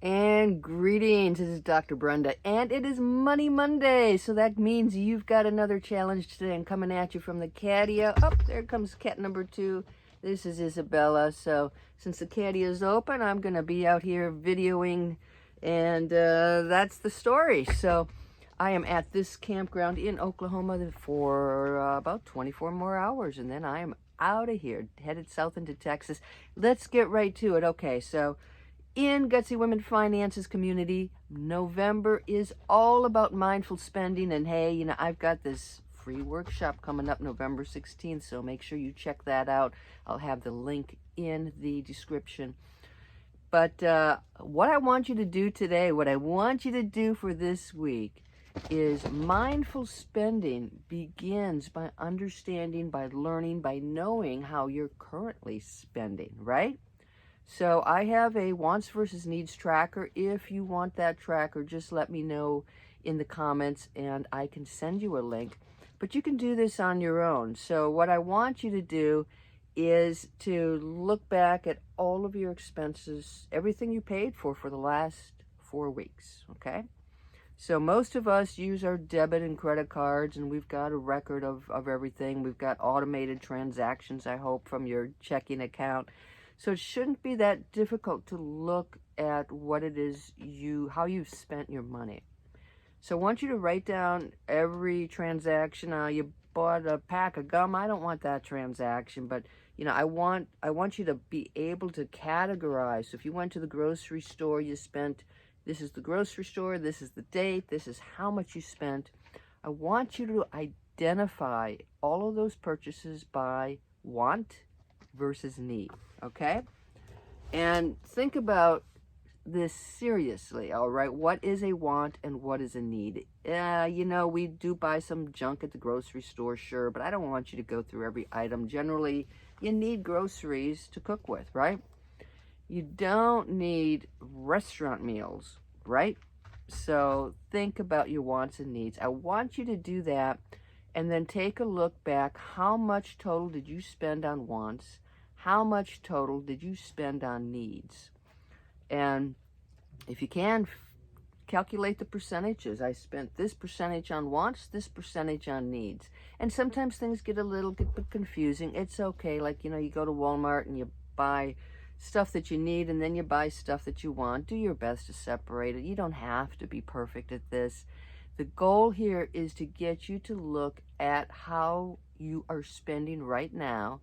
And greetings, this is Dr. Brenda, and it is Money Monday, so that means you've got another challenge today. I'm coming at you from the catio. Oh, there comes cat number 2. This is Isabella. So since the catio is open, I'm going to be out here videoing, and that's the story. So I am at this campground in Oklahoma for about 24 more hours, and then I am out of here, headed south into Texas. Let's get right to it. Okay, so in Gutsy Women Finances community, November is all about mindful spending. And hey, I've got this free workshop coming up November 16th, so make sure you check that out. I'll have the link in the description. But what I want you to do today, what I want you to do for this week is mindful spending begins by understanding, by learning, by knowing how you're currently spending, right? So I have a wants versus needs tracker. If you want that tracker, just let me know in the comments and I can send you a link. But you can do this on your own. So what I want you to do is to look back at all of your expenses, everything you paid for the last 4 weeks, okay? So most of us use our debit and credit cards, and we've got a record of everything. We've got automated transactions, I hope, from your checking account. So it shouldn't be that difficult to look at what it is how you've spent your money. So I want you to write down every transaction. You bought a pack of gum. I don't want that transaction, but I want you to be able to categorize. So if you went to the grocery store, you spent, this is the grocery store, this is the date, this is how much you spent. I want you to identify all of those purchases by want versus need, okay? And think about this seriously, all right? What is a want and what is a need? We do buy some junk at the grocery store, sure, but I don't want you to go through every item. Generally, you need groceries to cook with, right? You don't need restaurant meals, right? So think about your wants and needs. I want you to do that and then take a look back. How much total did you spend on wants? How much total did you spend on needs? And if you can, calculate the percentages. I spent this percentage on wants, this percentage on needs. And sometimes things get a little bit confusing. It's okay. Like, you go to Walmart and you buy stuff that you need and then you buy stuff that you want. Do your best to separate it. You don't have to be perfect at this. The goal here is to get you to look at how you are spending right now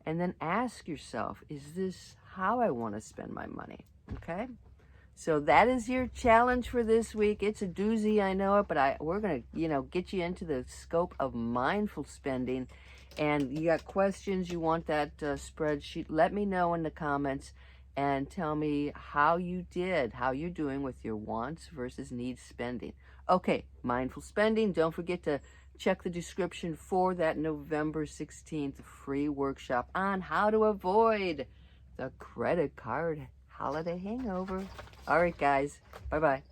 and then ask yourself, is this how I want to spend my money? Okay? So that is your challenge for this week. It's a doozy, I know it, but we're going to, get you into the scope of mindful spending. And you got questions, you want that spreadsheet, let me know in the comments and tell me how you're doing with your wants versus needs spending. Okay, mindful spending. Don't forget to check the description for that November 16th free workshop on how to avoid the credit card holiday hangover. All right, guys. Bye-bye.